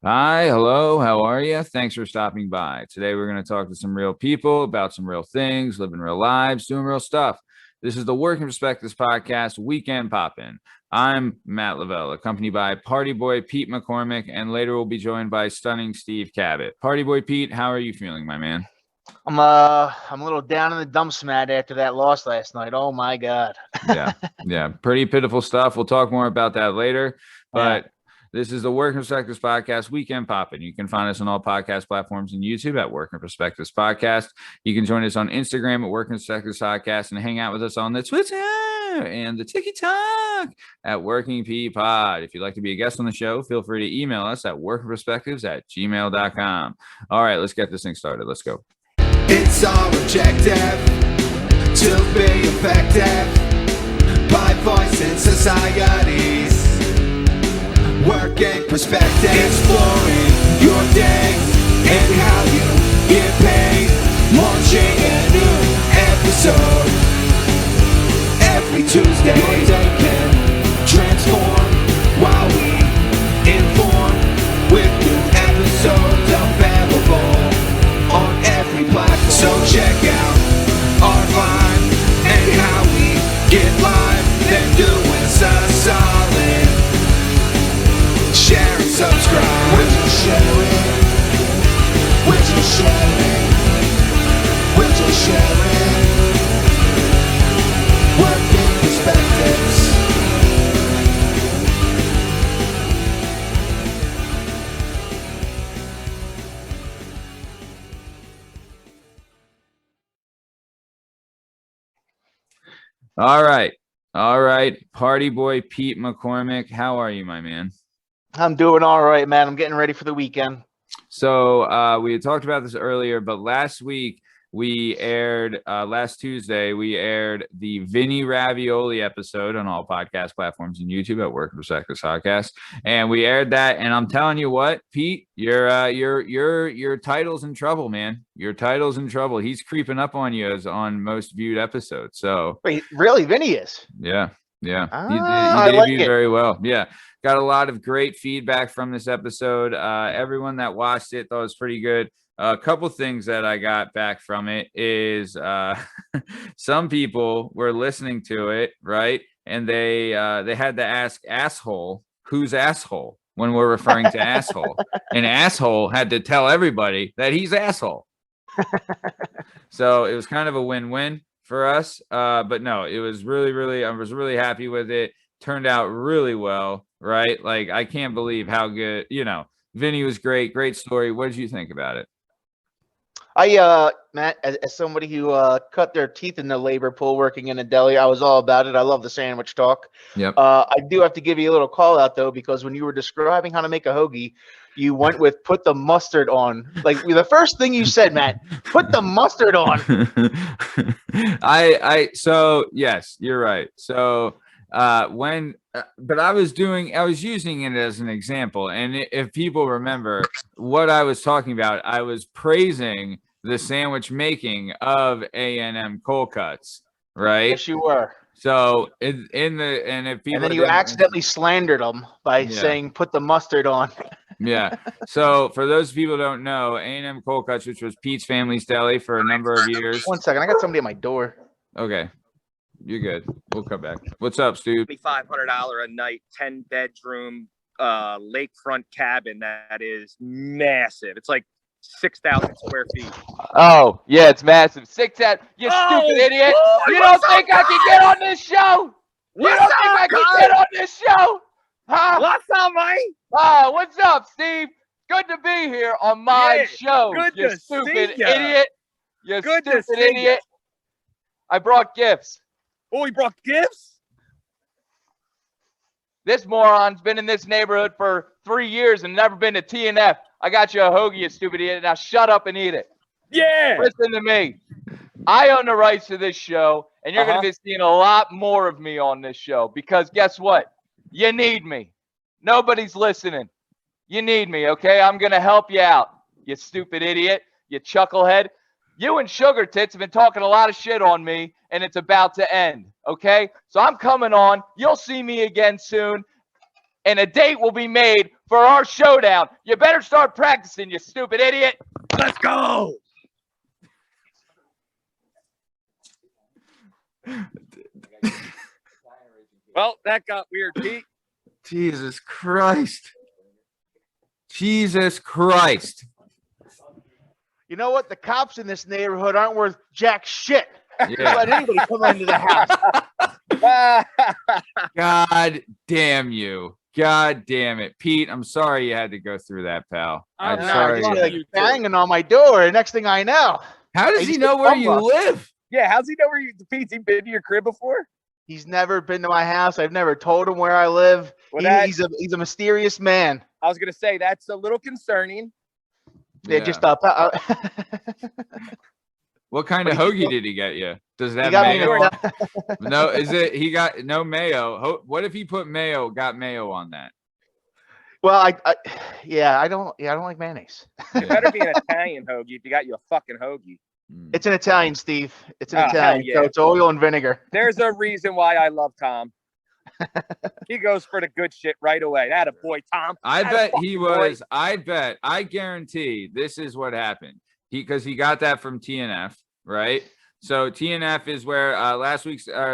Hi, hello, how are you? Thanks for stopping by. Today, we're going to talk to some real people about some real things, living real lives, doing real stuff. This is the Working Perspectives Podcast, Weekend Poppin'. I'm Matt Lavelle, accompanied by Party Boy Pete McCormick, and later we'll be joined by stunning Steve Cabot. Party Boy Pete, how are you feeling, my man? I'm a little down in the dumps, Matt, after that loss last night. Oh my God. Yeah, yeah, pretty pitiful stuff. We'll talk more about that later, Yeah. but this is the Working Perspectives Podcast, Weekend Poppin'. You can find us on all podcast platforms and YouTube at Working Perspectives Podcast. You can join us on Instagram at Working Perspectives Podcast and hang out with us on the Twitter and the TikTok at Working P Pod. If you'd like to be a guest on the show, feel free to email us at workingperspectives@gmail.com. All right, let's get this thing started. Let's go. It's our objective to be effective by voicing societies. Working perspective, exploring your day and how you get paid. Launching a new episode every Tuesday. Your day can transform while we inform with new episodes available on every platform. So check out our vibe and how we get live. Then do us a solid. Share and subscribe. We're just sharing. We're just sharing. We're just sharing. Working perspectives. All right. All right. Party Boy Pete McCormick, how are you, my man? I'm doing all right, man. I'm getting ready for the weekend. So we had talked about this earlier, but last week last Tuesday, we aired the Vinny Ravioli episode on all podcast platforms and YouTube at Work Perspectives Podcast. And we aired that. And I'm telling you what, Pete, your title's in trouble, man. Your title's in trouble. He's creeping up on you as on most viewed episodes. So Wait, really? Vinny is? yeah. Yeah. I You like debuted it. very well. Yeah. Got a lot of great feedback from this episode. Everyone that watched it thought it was pretty good. A couple things that I got back from it is some people were listening to it, right? And they had to ask asshole, who's asshole when we're referring to asshole. And asshole had to tell everybody that he's asshole. So it was kind of a win-win for us. But no, it was really, I was really happy with it. Turned out really well, right? Like, I can't believe how good, Vinny was great. Great story. What did you think about it? Matt, as somebody who cut their teeth in the labor pool working in a deli, I was all about it. I love the sandwich talk. Yep. I do have to give you a little call out though, because when you were describing how to make a hoagie, you went with put the mustard on. Like the first thing you said, Matt, put the mustard on. So yes, you're right. So but I was using it as an example. And if people remember what I was talking about, I was praising the sandwich making of A&M cold cuts, right? Yes, you were. So if people And then you accidentally slandered them by saying put the mustard on. Yeah. So for those people who don't know, A&M Cold Cuts, which was Pete's Family's Deli for a number of years. 1 second, I got somebody at my door. Okay. You're good. We'll come back. What's up, Stu? $2,500 a night, 10-bedroom lakefront cabin that is massive. It's like 6,000 square feet. Oh, yeah, it's massive. 6,000. You stupid idiot. You don't think I can get on this show? You don't think I can get on this show? Huh? What's up, mate? Oh, what's up, Steve? Good to be here on my show. You stupid idiot. You stupid idiot. I brought gifts. Oh, he brought gifts? This moron's been in this neighborhood for 3 years and never been to T&F. I got you a hoagie, you stupid idiot. Now shut up and eat it. Yeah. Listen to me. I own the rights to this show, and you're going to be seeing a lot more of me on this show because guess what? You need me. Nobody's listening. You need me, okay? I'm going to help you out, you stupid idiot, you chucklehead. You and Sugar Tits have been talking a lot of shit on me, and it's about to end, okay? So I'm coming on. You'll see me again soon, and a date will be made for our showdown. You better start practicing, you stupid idiot. Let's go. Well, that got weird, Pete. Jesus Christ. Jesus Christ. You know what? The cops in this neighborhood aren't worth jack shit. Yeah. Don't let anybody come into the house. God damn you. God damn it. Pete, I'm sorry you had to go through that, pal. I'm Nah, sorry. just like banging on my door. And next thing I know, How does I he just know get where bum you rushed. live? Yeah, how's he know where Pete's he been to your crib before? he's never been to my house. I've never told him where I live. Well, He's a mysterious man. I was gonna say that's a little concerning. Yeah, just What kind of hoagie did he get you? Does it he have got me mayo? in on- a- No, is it? He got no mayo. What if he put mayo? Got mayo on that? Well, I don't like mayonnaise. It better be an Italian hoagie if you got you a fucking hoagie. It's an Italian, Steve. It's an Oh, hell Italian, yeah. so it's oil and vinegar. There's a reason why I love Tom. He goes for the good shit right away. That a boy, Tom. I Atta bet fucking he boy. was. I guarantee this is what happened. Because he got that from TNF, right? So TNF is where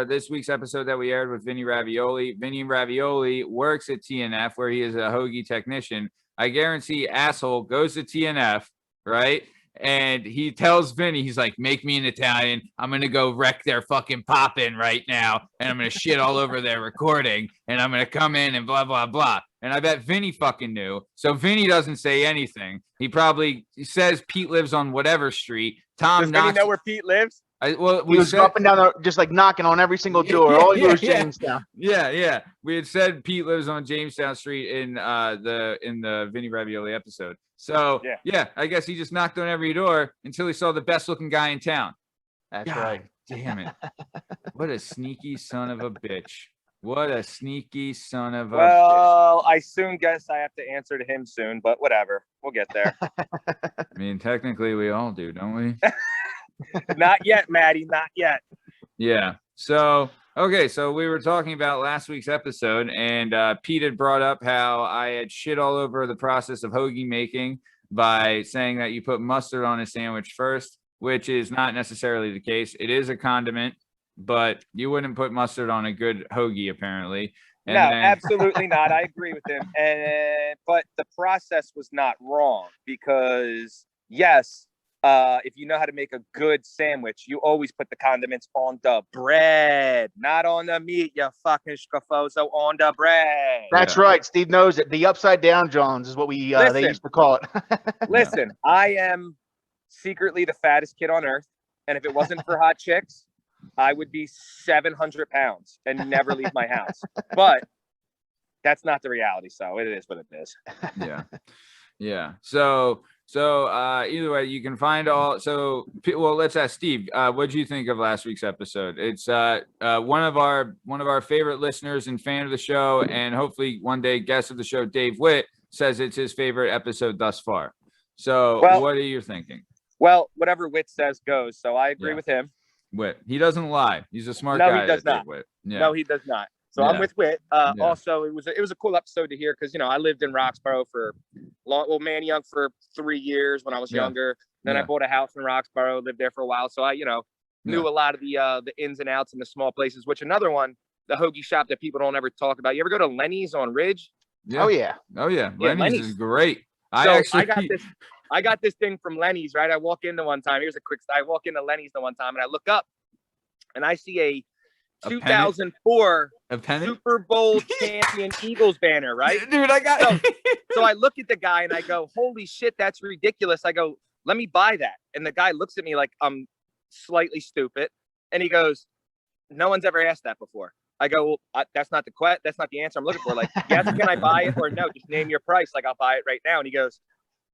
this week's episode that we aired with Vinny Ravioli. Vinny Ravioli works at TNF where he is a hoagie technician. I guarantee asshole goes to TNF, right? And he tells Vinny, he's like, make me an Italian. I'm going to go wreck their fucking pop-in right now. And I'm going to shit all over their recording. And I'm going to come in and blah, blah, blah. And I bet Vinny fucking knew. So Vinny doesn't say anything. He probably says Pete lives on whatever street. Tom Does Vinny knocks. know where Pete lives? He was up and down, just like knocking on every single door. All he knew was Jamestown. Yeah. We had said Pete lives on Jamestown Street in the Vinny Ravioli episode. So yeah, I guess he just knocked on every door until he saw the best looking guy in town. That's God right. damn it. What a sneaky son of a bitch. What a sneaky son of a bitch. Well, I soon guess I have to answer to him soon, but whatever. We'll get there. I mean, technically we all do, don't we? Not yet, Matty. Not yet. Yeah. So, okay. So we were talking about last week's episode, and Pete had brought up how I had shit all over the process of hoagie making by saying that you put mustard on a sandwich first, which is not necessarily the case. It is a condiment, but you wouldn't put mustard on a good hoagie, apparently. And no, then- absolutely not. I agree with him. But the process was not wrong because, yes, if you know how to make a good sandwich, you always put the condiments on the bread, not on the meat, you fucking scafoso, on the bread. That's right. Steve knows it. The upside down Jones is what we they used to call it. Listen, I am secretly the fattest kid on earth. And if it wasn't for hot chicks, I would be 700 pounds and never leave my house. But that's not the reality. So it is what it is. Yeah. So either way, you can find all. So, well, let's ask Steve. What did you think of last week's episode? It's one of our favorite listeners and fan of the show, and hopefully one day guest of the show, Dave Witt, says it's his favorite episode thus far. So, what are you thinking? Well, whatever Witt says goes. So I agree with him. Witt, he doesn't lie. He's a smart No, guy. he does not. Witt. Yeah. No, he does not. So I'm with Witt. Also, it was a cool episode to hear because I lived in Roxborough for man young for 3 years when I was younger. Then I bought a house in Roxborough, lived there for a while. So I knew a lot of the ins and outs in the small places. Which another one, the hoagie shop that people don't ever talk about. You ever go to Lenny's on Ridge? Yeah. Oh yeah. Lenny's is great. I got this thing from Lenny's, right? I walk into one time. Here's a quick story. I walk into Lenny's the one time and I look up and I see a 2004 Super Bowl champion Eagles banner, right? Dude, I got it. So I look at the guy and I go, holy shit, that's ridiculous. I go, let me buy that. And the guy looks at me like I'm slightly stupid. And he goes, no one's ever asked that before. I go, well, that's not the answer I'm looking for. Like, yes, can I buy it or no? Just name your price. Like, I'll buy it right now. And he goes,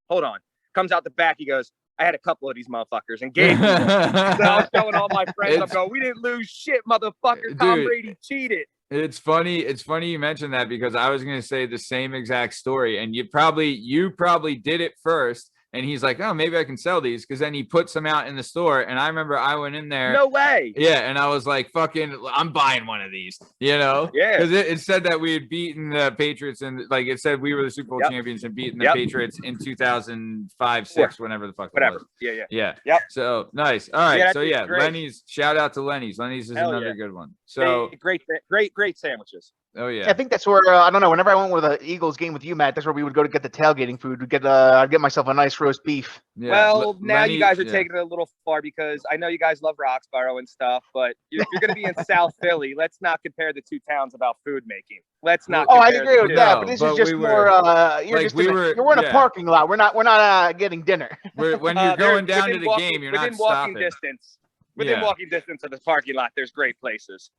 hold on. Comes out the back. He goes, I had a couple of these motherfuckers and gave me one. So I was showing all my friends. I'm going, we didn't lose shit, motherfucker. Tom Brady cheated. It's funny you mentioned that because I was going to say the same exact story, and you probably did it first, And he's like, oh, maybe I can sell these, because then he puts them out in the store. And I remember I went in there. No way. Yeah, and I was like, fucking, I'm buying one of these, Yeah. because it said that we had beaten the Patriots, and like it said we were the Super Bowl champions and beaten the Patriots in 2005, 6, whenever the fuck it was. Yeah. Yep. So nice. All right. So great. Lenny's. Shout out to Lenny's. Lenny's is another good one. So great sandwiches. Oh yeah. I think that's where I don't know. Whenever I went with an Eagles game with you, Matt, that's where we would go to get the tailgating food. I'd get myself a nice roast beef. Yeah. Well, now you guys are taking it a little far, because I know you guys love Roxborough and stuff, but if you're going to be in South Philly, let's not compare the two towns about food making. Let's not. Oh, I agree with that, No, but this but is just we were- more. You're like, just we in were- you're in a yeah. parking lot. We're not getting dinner. When you're going down to within the walking- game, you're within not walking stopping. distance. Within Yeah. walking distance of the parking lot, there's great places.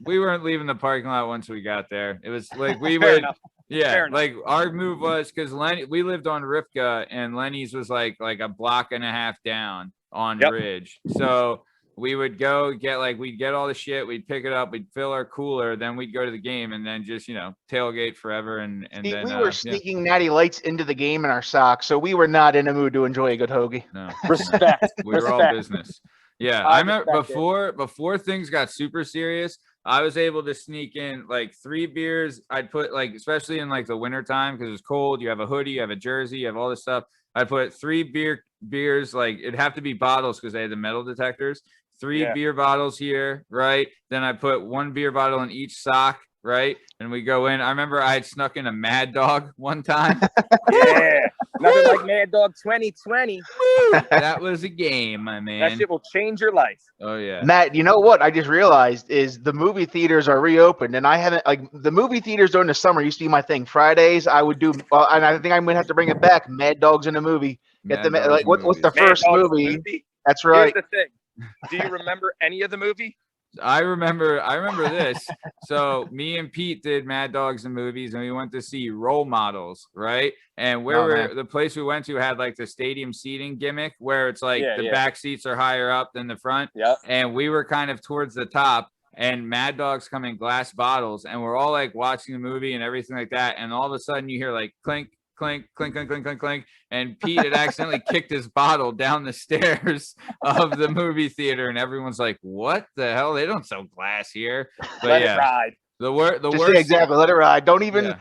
We weren't leaving the parking lot once we got there. It was like we Fair would. enough. Yeah, Fair enough. like our move was, because we lived on Ripka, and Lenny's was like a block and a half down on Yep. Ridge. So we would go we'd get all the shit, we'd pick it up, we'd fill our cooler, then we'd go to the game, and then just tailgate forever. And See, then we were sneaking Natty Lights into the game in our socks, so we were not in a mood to enjoy a good hoagie. No, Respect. we were all Respect. business. Yeah, I I remember respect before things got super serious, I was able to sneak in like 3 beers. I'd put especially in the winter time, because it's cold, you have a hoodie, you have a jersey, you have all this stuff. I'd put 3 beers, it'd have to be bottles because they had the metal detectors. 3 beer bottles here, right? Then I put 1 beer bottle in each sock, right? And we go in. I remember I had snuck in a Mad Dog one time. Yeah. Nothing like Mad Dog 2020. That was a game, my man. That shit will change your life. Oh yeah. Matt, you know what I just realized is the movie theaters are reopened, and I haven't the movie theaters during the summer used to be my thing. Fridays I would do, and I think I'm gonna have to bring it back. Mad Dogs in a movie. Get them Mad Dogs what's the movies. first Mad Dog's movie? That's right. Here's the thing. Do you remember any of the movie? I remember this. So me and Pete did Mad Dogs and movies, and we went to see Role Models, right? And the place we went to had the stadium seating gimmick, where it's the back seats are higher up than the front. Yep. And we were kind of towards the top, and Mad Dogs come in glass bottles, and we're all watching the movie and everything like that. And all of a sudden you hear clink, clink, clink, clink, clink, clink, clink. And Pete had accidentally kicked his bottle down the stairs of the movie theater, and everyone's like, "What the hell? They don't sell glass here." But Let it ride. the worst. Exactly. Let it ride. Don't even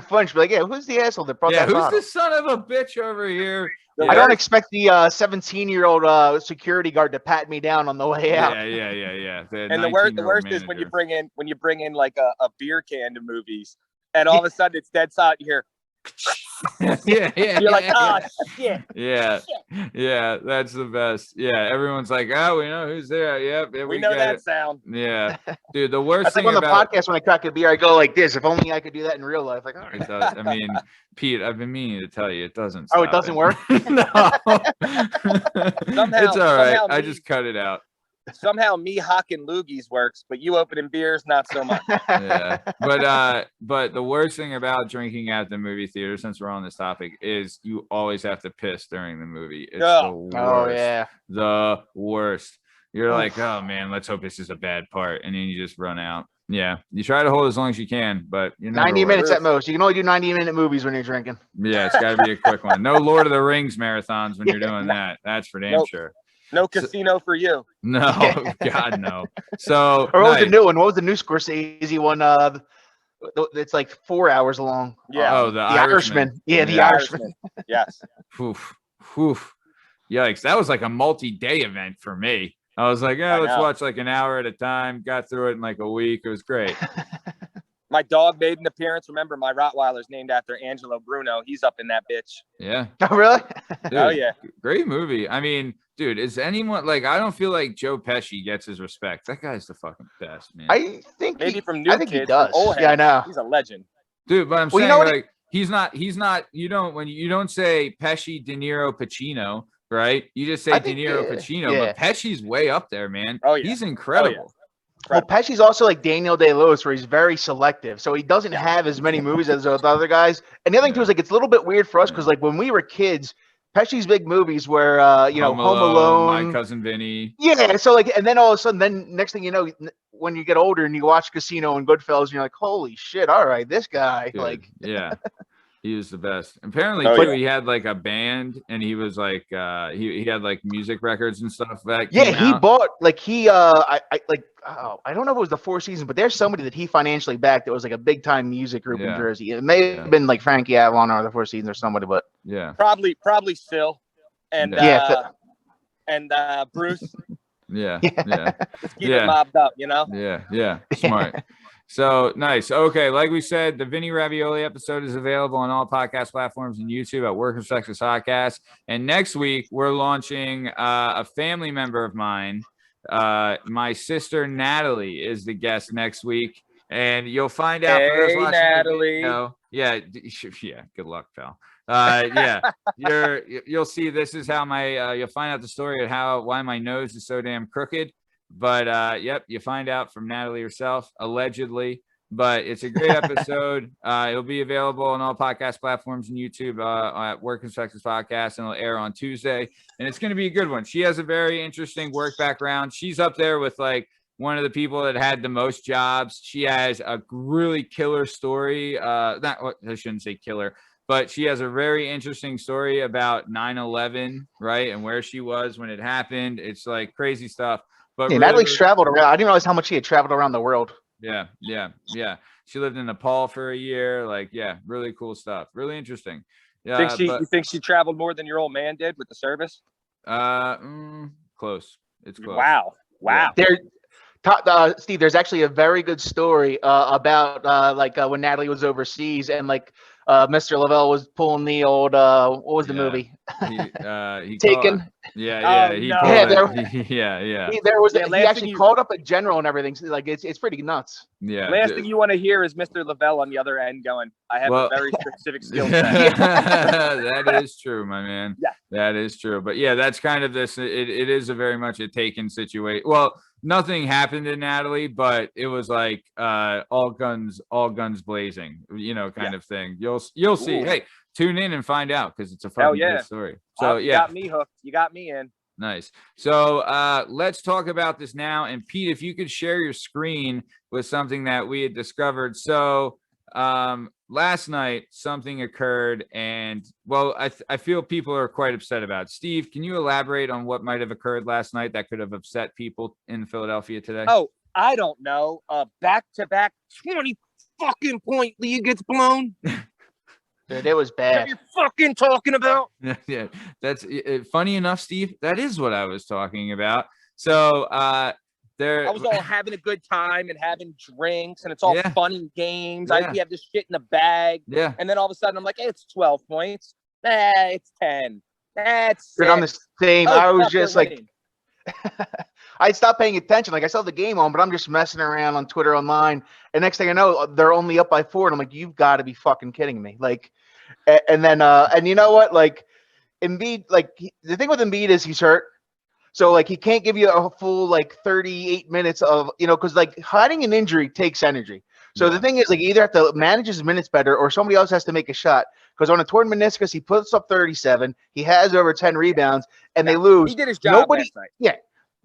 flinch. Be like, yeah, who's the asshole that brought that who's bottle? the son of a bitch over here? I don't expect the 17-year-old security guard to pat me down on the way out. Yeah. And the worst is when you bring in a beer can to movies, and all of a sudden it's dead silent. You hear, you're like, oh shit. Yeah, that's the best. Yeah, everyone's like, oh, we know who's there. Yep, We know that it. sound. Yeah, dude, the worst That's thing on the about podcast when I crack a beer, I go like this. If only I could do that in real life. Like, all right. it does, I mean, Pete, I've been meaning to tell you, it doesn't. Oh, it doesn't work? No, it's all right. somehow I just cut it out. Somehow me hawking loogies works, but you opening beers, not so much. Yeah, but the worst thing about drinking at the movie theater, since we're on this topic, is you always have to piss during the movie. It's the worst. Oh yeah, the worst. You're like, oh man, let's hope this is a bad part, and then you just run out. Yeah, you try to hold as long as you can, but you 90 minutes at most. You can only do 90-minute movies when you're drinking. Yeah, it's got to be a quick one. No Lord of the Rings marathons when you're doing that. That's for damn sure. No casino for you. No, God no. So or what was the new one? What was the new Scorsese one? It's 4 hours long. Yeah. Oh, the Irishman. Yeah, the Irishman. Yes. Oof. Yikes. That was a multi-day event for me. I was like, let's watch an hour at a time. Got through it in a week. It was great. My dog made an appearance. Remember, my Rottweiler's named after Angelo Bruno. He's up in that bitch. Yeah. Oh, really? Dude, oh, yeah. Great movie. I mean, dude, is anyone I don't feel like Joe Pesci gets his respect. That guy's the fucking best, man. I think maybe from New I think Kids, he does. Old Yeah, I know. He's a legend. Dude, but I'm saying you know what he's not, when you don't say Pesci, De Niro, Pacino, right? You just say De Niro, Pacino, but Pesci's way up there, man. Oh, yeah. He's incredible. Oh, yeah. Well, Pesci's also like Daniel Day-Lewis, where he's very selective. So he doesn't have as many movies as the other guys. And the other thing, too, is it's a little bit weird for us because, when we were kids, Pesci's big movies were, Home Alone, My Cousin Vinny. Yeah, so, and then all of a sudden, next thing you know, when you get older and you watch Casino and Goodfellas, and you're like, holy shit, all right, this guy. Dude, yeah. He was the best. Apparently, Oh, too, yeah. he had like a band, and he was like, he had like music records and stuff that Yeah, came he out. bought like I don't know if it was the Four Seasons, but there's somebody that he financially backed that was like a big time music group in Yeah. Jersey. It may have been like Frankie Avalon or the Four Seasons or somebody, but Yeah, Probably Phil and Bruce. yeah, Yeah. yeah, Just keep Yeah. it mobbed up, you know. yeah. Smart. So nice. Okay, like we said, the Vinny Ravioli episode is available on all podcast platforms and YouTube at Work of Sexus Podcast. And next week we're launching a family member of mine. My sister Natalie is the guest next week, and you'll find out for those Hey, watching Natalie. the video. Yeah. Good luck, pal. Yeah, you'll see. This is how my you'll find out the story of why my nose is so damn crooked. But yep, you find out from Natalie herself, allegedly. But it's a great episode. It'll be available on all podcast platforms and YouTube at Work and Sexus Podcast, and it'll air on Tuesday. And it's going to be a good one. She has a very interesting work background. She's up there with like one of the people that had the most jobs. She has a really killer story. I shouldn't say killer, but she has a very interesting story about 9/11, right? And where she was when it happened. It's like crazy stuff. But yeah, Natalie's traveled around. I didn't realize how much she had traveled around the world. Yeah. She lived in Nepal for a year. Like, yeah, really cool stuff. Really interesting. Yeah. You think she traveled more than your old man did with the service? Close. It's close. Wow. Steve, there's actually a very good story about when Natalie was overseas and Mr. Lavelle was pulling the old what was the movie? He Taken. Yeah. He actually called up a general and everything. So, it's pretty nuts. Yeah. Last thing you want to hear is Mr. Lavelle on the other end going, "I have a very specific skill set." That is true, my man. Yeah, that is true. But yeah, that's kind of this. It is a very much a Taken situation. Well, nothing happened to Natalie, but it was like all guns blazing, kind of thing. You'll see. Ooh. Hey, tune in and find out because it's a fucking good story. So you got me hooked. You got me in. Nice. So let's talk about this now. And Pete, if you could share your screen with something that we had discovered. So last night something occurred, and well, I feel people are quite upset about it. Steve, can you elaborate on what might have occurred last night that could have upset people in Philadelphia today? Oh, I don't know. Back-to-back 20 fucking point lead gets blown. Dude, it was bad. What are you fucking talking about? Yeah, that's funny enough, Steve. That is what I was talking about. So I was all having a good time and having drinks, and it's all fun and games. We have this shit in the bag. Yeah. And then all of a sudden, I'm like, hey, it's 12 points. It's 10. That's Dude, I'm the same. I was just like, I stopped paying attention. Like I saw the game on, but I'm just messing around on Twitter online. And next thing I know, they're only up by 4. And I'm like, you've got to be fucking kidding me. Like, and then, and you know what? Like, Embiid, the thing with Embiid is he's hurt. So, he can't give you a full, 38 minutes of, because, hiding an injury takes energy. So, the thing is, you either have to manage his minutes better or somebody else has to make a shot. Because on a torn meniscus, he puts up 37. He has over 10 rebounds, and they lose. He did his job last night. Yeah.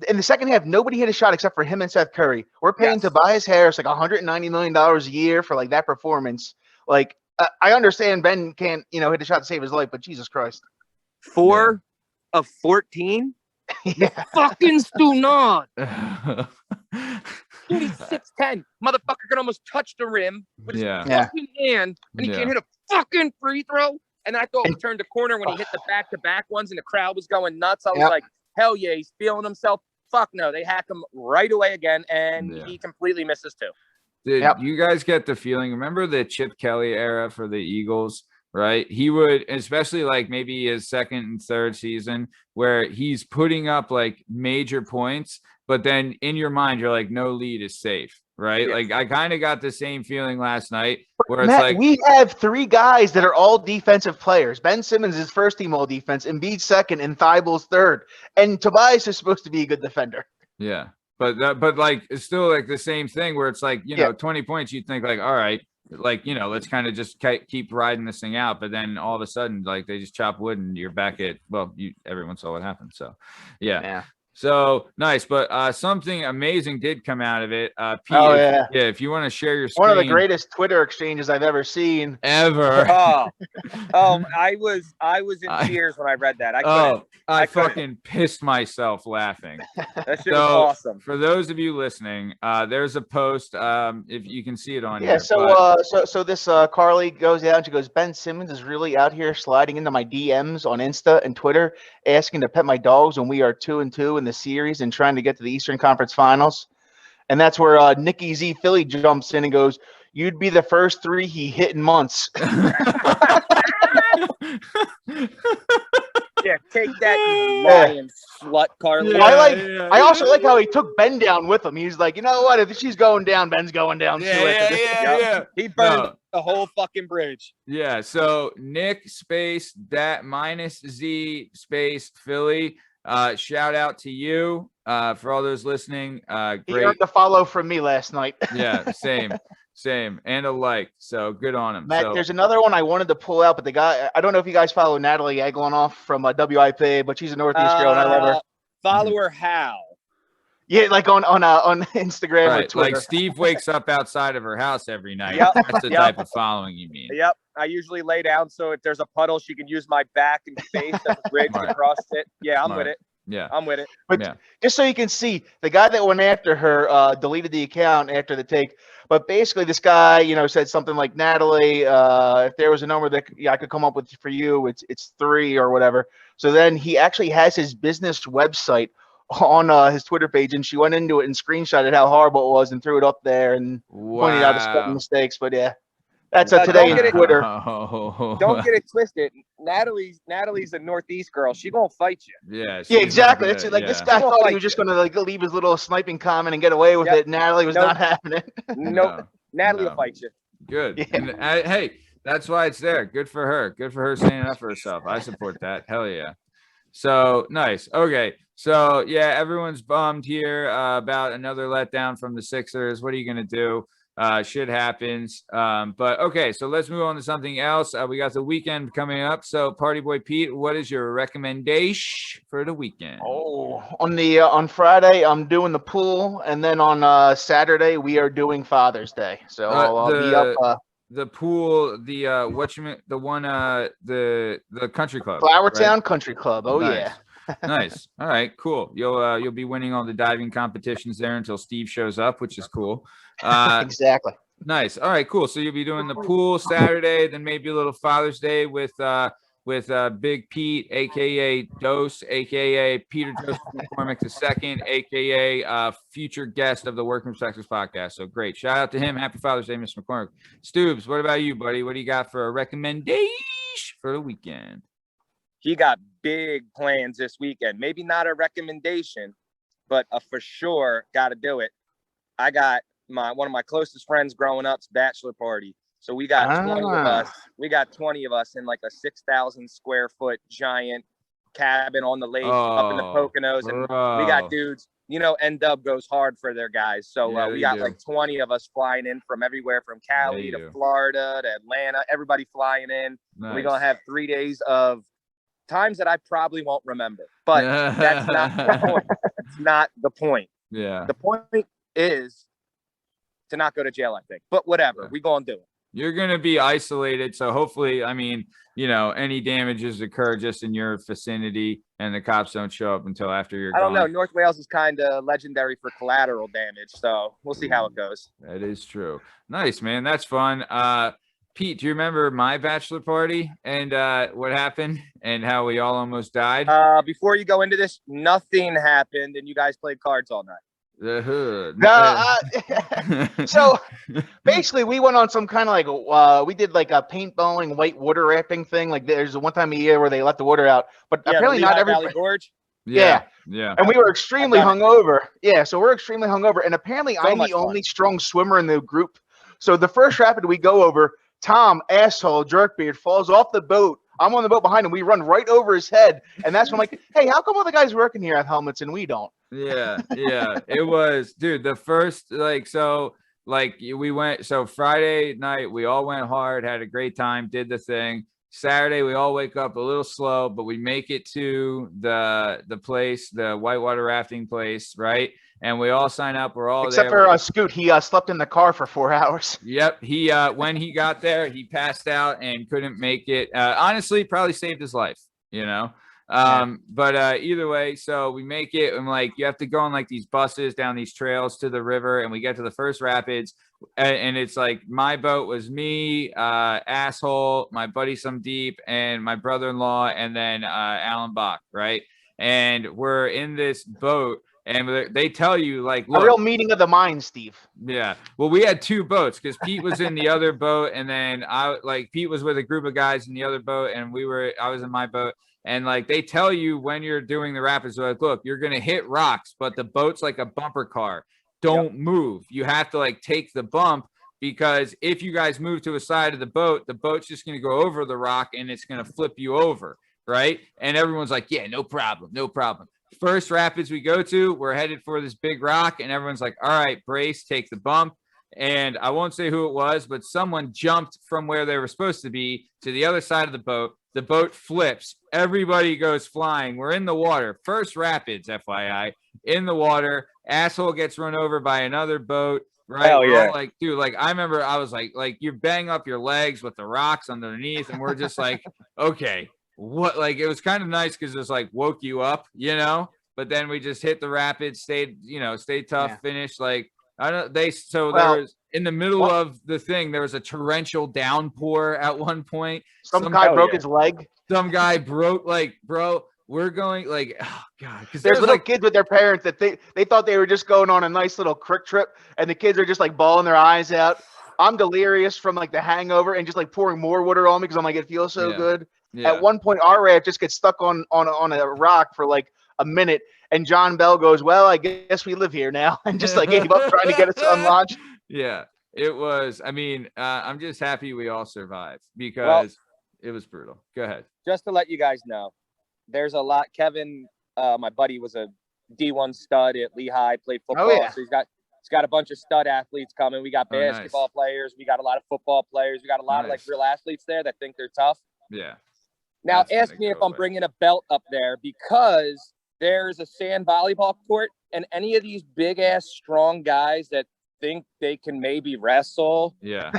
In the second half, nobody hit a shot except for him and Seth Curry. We're paying Tobias Harris, $190 million a year for, that performance. I understand Ben can't, hit a shot to save his life, but Jesus Christ. 4 of 14? Yeah. Fucking do not. Dude, he's 6'10". Motherfucker can almost touch the rim with his fucking hand, and he can't hit a fucking free throw. And I thought we turned the corner when he hit the back-to-back ones, and the crowd was going nuts. I was like, hell yeah, he's feeling himself. Fuck no, they hack him right away again, and he completely misses too. Did you guys get the feeling? Remember the Chip Kelly era for the Eagles? Right, he would, especially maybe his second and third season, where he's putting up major points, but then in your mind you're like, no lead is safe, right? I kind of got the same feeling last night, where Matt, it's we have 3 guys that are all defensive players. Ben Simmons is first team all defense, Embiid second, and Thibault's third, and Tobias is supposed to be a good defender. Yeah, but it's still the same thing where it's 20 points. You'd think all right. Let's kind of just keep riding this thing out, but then all of a sudden, they just chop wood and you're back at, everyone saw what happened. So, yeah. So nice, but something amazing did come out of it. Pete, Oh, if you want to share your one of the screen greatest Twitter exchanges I've ever seen. ever. I was in I- tears when I read that. I couldn't. I couldn't. fucking pissed myself laughing. That shit was awesome. For those of you listening, there's a post. If you can see it on Yeah, here. so this Carly goes out and she goes, Ben Simmons is really out here sliding into my DMs on Insta and Twitter, asking to pet my dogs when we are 2-2 in the series and trying to get to the Eastern Conference Finals. And that's where Nikki Z Philly jumps in and goes, "You'd be the first 3 he hit in months." Yeah, take that, you lying slut, Carly. Yeah. I also like how he took Ben down with him. He's like, you know what? If she's going down, Ben's going down too. Yeah. He burned the whole fucking bridge. Yeah. So Nick space that minus Z space Philly. Shout out to you for all those listening. He Great. earned the follow from me last night. Yeah, same, and a like. So good on him. Matt, there's another one I wanted to pull out, but the guy, I don't know if you guys follow Natalie Eglonoff from WIP, but she's a Northeast girl and I love her. Follow her how? Yeah, like on Instagram or Right, Twitter. like Steve wakes up outside of her house every night. Yep, That's the type of following you mean. Yep. I usually lay down so if there's a puddle, she can use my back and face as a bridge Smart. across it. Yeah, I'm Smart. with it. Yeah. I'm with it. But Yeah. just so you can see, the guy that went after her deleted the account after the take. But basically, this guy, said something like, Natalie, if there was a number that I could come up with for you, it's 3 or whatever. So then he actually has his business website on his Twitter page, and she went into it and screenshotted how horrible it was and threw it up there and pointed out the spelling mistakes. But yeah, that's today Don't get in it- Twitter. Don't get it twisted. Natalie's a Northeast girl. She gonna fight you. Yeah. Yeah, exactly. It's like this guy She'll thought he fight was just you. gonna leave his little sniping comment and get away with Yep. it. Natalie was Nope. not having it. Nope. Natalie No. will fight you. Good. Yeah. And hey, that's why it's there. Good for her. Good for her standing up for herself. I support that. Hell yeah. So nice. Okay. So yeah, everyone's bummed here about another letdown from the Sixers. What are you gonna do? Shit happens. But okay, so let's move on to something else. We got the weekend coming up. So Party Boy Pete, what is your recommendation for the weekend? Oh, on Friday I'm doing the pool, and then on Saturday we are doing Father's Day. So I'll be up. The pool, the country club, Flowertown right? Country Club. Oh Nice. yeah. Nice. All right, cool. You'll be winning all the diving competitions there until Steve shows up, which is cool. Exactly. Nice. All right, cool. So you'll be doing the pool Saturday, then maybe a little Father's Day with Big Pete, aka Dose, aka Peter Joseph McCormick II, aka future guest of the Workman Sexers podcast. So great. Shout out to him. Happy Father's Day, Mr. McCormick. Stoobs, what about you, buddy? What do you got for a recommendation for the weekend? He got big plans this weekend. Maybe not a recommendation, but for sure got to do it. I got one of my closest friends growing up's bachelor party. So we got 20 of us. We got 20 of us in like a 6,000 square foot giant cabin on the lake up in the Poconos, and we got dudes. N-Dub goes hard for their guys. So Yeah, we got like 20 of us flying in from everywhere, from Cali to Florida to Atlanta. Everybody flying in. Nice. We're gonna have 3 days of times that I probably won't remember, but that's not the point. It's not the point. Yeah. The point is to not go to jail, I think. But whatever, we gonna do it. You're going to be isolated. So hopefully, I mean, any damages occur just in your vicinity and the cops don't show up until after you're I don't know. gone. North Wales is kind of legendary for collateral damage. So we'll see how it goes. That is true. Nice, man. That's fun. Pete, do you remember my bachelor party and what happened and how we all almost died? Before you go into this, nothing happened and you guys played cards all night. The hood. So basically, we went on some kind of like we did like a paintballing, white water rafting thing. Like there's one time a year where they let the water out, but apparently not every. Valley Gorge. Yeah. And we were extremely hungover. Yeah, so we're extremely hungover, and apparently I'm the only strong swimmer in the group. So the first rapid we go over, Tom, asshole, Jerkbeard, falls off the boat. I'm on the boat behind him. We run right over his head, and that's when I'm like, hey, how come all the guys working here have helmets and we don't? Yeah. It was, dude, the first, we went, so Friday night, we all went hard, had a great time, did the thing. Saturday, we all wake up a little slow, but we make it to the place, the whitewater rafting place, right? And we all sign up. We're all Except there. for Scoot, he slept in the car for 4 hours. Yep. He when he got there, he passed out and couldn't make it. Honestly, probably saved his life, you know. But either way, so we make it, and like you have to go on like these buses down these trails to the river, and we get to the first rapids, and it's like my boat was me, asshole, my buddy Some Deep, and my brother-in-law, and then Alan Bach, right? And we're in this boat, and they tell you like, look, a real meeting of the minds, Steve. yeah. Well, we had 2 boats because Pete was in the other boat, and then Pete was with a group of guys in the other boat, and I was in my boat. And like they tell you when you're doing the rapids, they're like, look, you're gonna hit rocks, but the boat's like a bumper car. Don't move. You have to like take the bump, because if you guys move to a side of the boat's just gonna go over the rock and it's gonna flip you over, right? And everyone's like, yeah, no problem, no problem. First rapids we go to, we're headed for this big rock, and everyone's like, all right, brace, take the bump. And I won't say who it was, but someone jumped from where they were supposed to be to the other side of the boat. The boat flips. Everybody goes flying. We're in the water. First rapids, FYI, in the water. Asshole gets run over by another boat. Right? Hell yeah. Like, dude, like I remember I was like you bang up your legs with the rocks underneath, and we're just like, okay, what? Like it was kind of nice because it was like woke you up, you know. But then we just hit the rapids, stayed tough, finished like. I don't. There was in the middle of the thing. There was a torrential downpour at one point. Some guy broke his leg. Some guy broke bro. We're going like, oh god, because there's little kids with their parents that they thought they were just going on a nice little creek trip, and the kids are just like bawling their eyes out. I'm delirious from like the hangover and just like pouring more water on me because I'm like, it feels so good. Yeah. At one point, our raft just gets stuck on a rock for like a minute. And John Bell goes, well, I guess we live here now, and just like gave up trying to get us unlodged. Yeah, it was. I mean, I'm just happy we all survived because it was brutal. Go ahead. Just to let you guys know, there's a lot. Kevin, my buddy, was a D1 stud at Lehigh, played football. Oh, yeah. So he's got a bunch of stud athletes coming. We got basketball players. We got a lot of football players. We got a lot of like real athletes there that think they're tough. Yeah. Now ask me if I'm bringing a belt up there, because there's a sand volleyball court, and any of these big ass strong guys that think they can maybe wrestle. Yeah.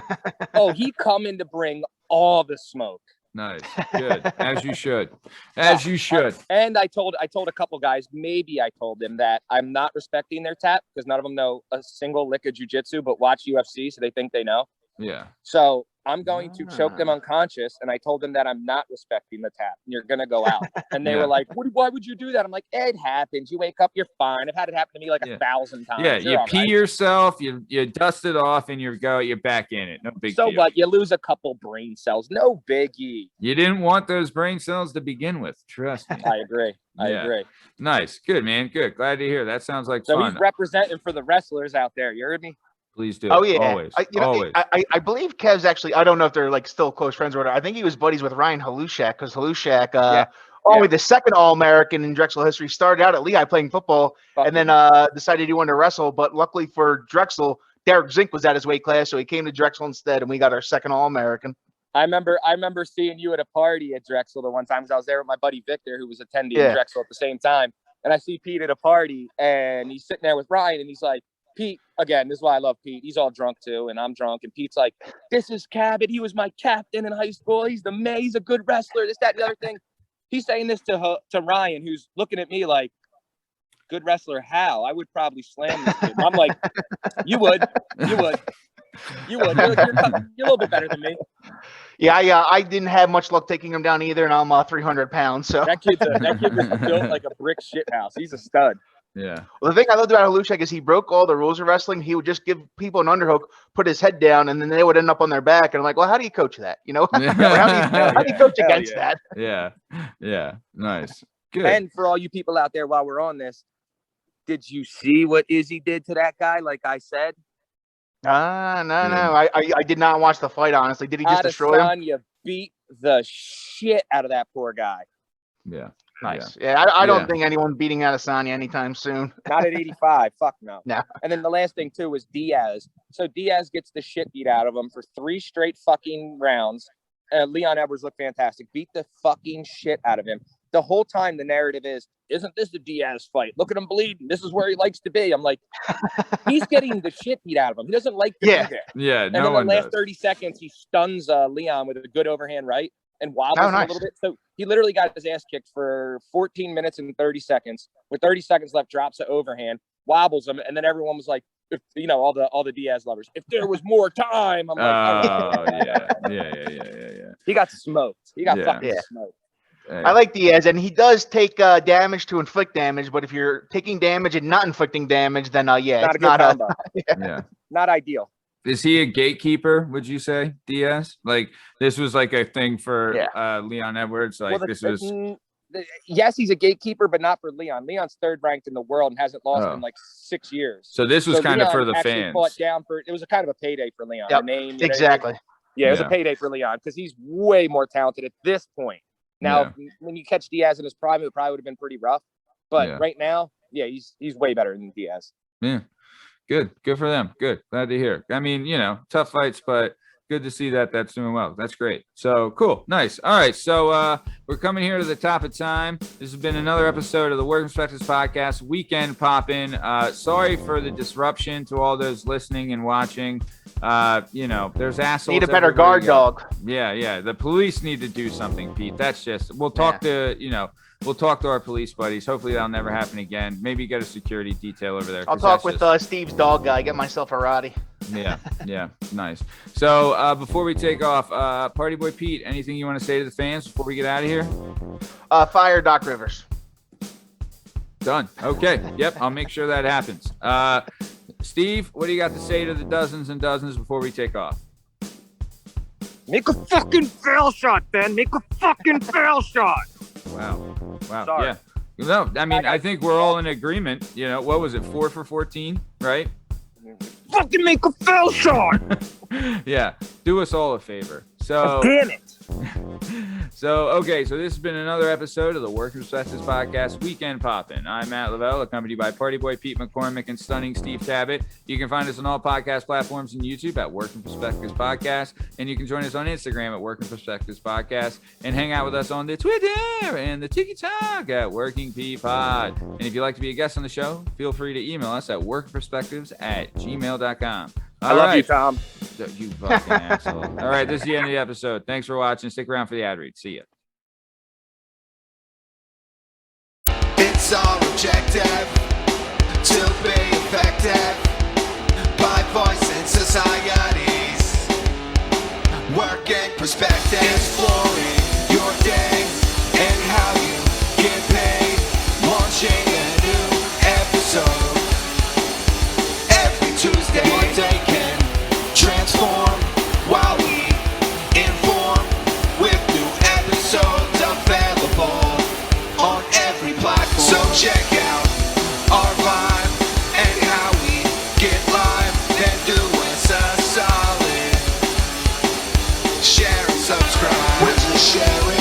Oh, he coming to bring all the smoke. Nice. Good. As you should. As you should. And I told a couple guys, maybe I told them that I'm not respecting their tap because none of them know a single lick of jiu-jitsu, but watch UFC, so they think they know. Yeah. So I'm going to choke them unconscious, and I told them that I'm not respecting the tap, and you're going to go out. And they were like, why would you do that? I'm like, it happens. You wake up, you're fine. I've had it happen to me like 1,000 times. Yeah, you pee yourself, you dust it off, and you're back in it. No big deal. So what? You lose a couple brain cells. No biggie. You didn't want those brain cells to begin with. Trust me. I agree. I agree. Nice. Good, man. Good. Glad to hear. That sounds like fun. So he's representing for the wrestlers out there. You heard me? Please do. Oh yeah, always. Always. I believe Kev's actually. I don't know if they're like still close friends or whatever. I think he was buddies with Ryan Halushak because Halushak, only the second All-American in Drexel history, started out at Lehigh playing football and then decided he wanted to wrestle. But luckily for Drexel, Derek Zink was at his weight class, so he came to Drexel instead, and we got our second All-American. I remember seeing you at a party at Drexel the one time because I was there with my buddy Victor, who was attending Drexel at the same time, and I see Pete at a party, and he's sitting there with Ryan, and he's like, Pete, again, this is why I love Pete. He's all drunk too, and I'm drunk. And Pete's like, this is Cabot. He was my captain in high school. He's a good wrestler, this, that, and the other thing. He's saying this to Ryan, who's looking at me like, good wrestler, how? I would probably slam this dude. I'm like, you would. You're a little bit better than me. Yeah, I didn't have much luck taking him down either, and I'm 300 pounds. So that kid's built like a brick shit house. He's a stud. Yeah. Well, the thing I loved about Halushak is he broke all the rules of wrestling. He would just give people an underhook, put his head down, and then they would end up on their back. And I'm like, well, how do you coach that? You know, how do you coach against that? Yeah. Yeah. Nice. Good. And for all you people out there, while we're on this, did you see what Izzy did to that guy? Like I said. No. I did not watch the fight. Honestly, did he just destroy him? You beat the shit out of that poor guy. Yeah. Nice. Yeah, I don't think anyone beating Adesanya anytime soon. Not at 85. Fuck no. No. And then the last thing too was Diaz. So Diaz gets the shit beat out of him for 3 straight fucking rounds. Leon Edwards looked fantastic. Beat the fucking shit out of him. The whole time the narrative is, isn't this the Diaz fight? Look at him bleeding. This is where he likes to be. I'm like, he's getting the shit beat out of him. He doesn't like to be there. Yeah, and then the last 30 seconds, he stuns Leon with a good overhand right and wobbles him a little bit. So he literally got his ass kicked for 14 minutes and 30 seconds. With 30 seconds left, drops an overhand, wobbles him, and then everyone was like, if you know, all the Diaz lovers, if there was more time. I'm like, yeah. He got smoked. He got fucking smoked. I like Diaz, and he does take damage to inflict damage. But if you're taking damage and not inflicting damage, then it's not ideal. Is he a gatekeeper? Would you say, Diaz? Like this was like a thing for Leon Edwards. Like this was. Yes, he's a gatekeeper, but not for Leon. Leon's third ranked in the world and hasn't lost in like 6 years. So this was kind Leon of for the fans. It was a kind of a payday for Leon. Yep, the name, exactly. It was a payday for Leon because he's way more talented at this point. Now, when you catch Diaz in his prime, it probably would have been pretty rough. But right now, he's way better than Diaz. Yeah, good for them. Good, glad to hear. I mean, tough fights, but good to see that that's doing well. That's great. So cool, nice. All right, so we're coming here to the top of time. This has been another episode of the Working Perspectives podcast. Weekend poppin'. Sorry for the disruption to all those listening and watching. There's assholes. Need a better guard dog. Yeah. The police need to do something, Pete. That's just. We'll talk We'll talk to our police buddies. Hopefully that'll never happen again. Maybe get a security detail over there. I'll talk with Steve's dog guy. Get myself a Roddy. Yeah, nice. So before we take off, Party Boy Pete, anything you want to say to the fans before we get out of here? Fire Doc Rivers. Done. Okay. Yep. I'll make sure that happens. Steve, what do you got to say to the dozens and dozens before we take off? Make a fucking fail shot, Ben. Make a fucking fail shot. Wow. Sorry. Yeah. No, I mean, I think we're all in agreement. What was it? 4 for 14, right? Fucking make a fail shot. Yeah. Do us all a favor. So damn it. So this has been another episode of the Working Perspectives podcast, Weekend Poppin'. I'm Matt Lavelle, accompanied by Party Boy Pete McCormick and stunning Steve Tabbitt. You can find us on all podcast platforms and YouTube at Working Perspectives Podcast, and you can join us on Instagram at Working Perspectives Podcast, and hang out with us on the Twitter and the TikTok at Working P Pod. And if you'd like to be a guest on the show, feel free to email us at workingperspectives@gmail.com. I love you, Tom. You fucking asshole. All right, this is the end of the episode. Thanks for watching. Stick around for the ad read. See ya. It's all objective to be effective by voicing societies. Working perspective, exploring your day and how you get paid. Launching a new episode every Tuesday. Your day can transform while we inform with new episodes available on every platform. So check out our vibe and how we get live. Then do us a solid. Share and subscribe. We're just sharing.